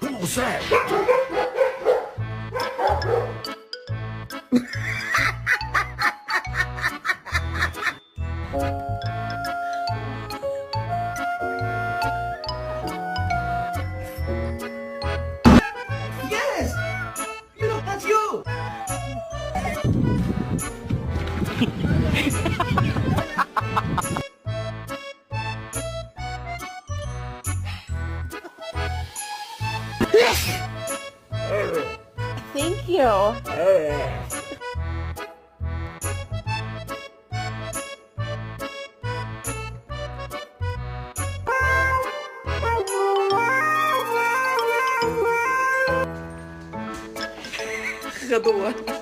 Who was that? Yes! You know, that's you! Thank you. Kedua.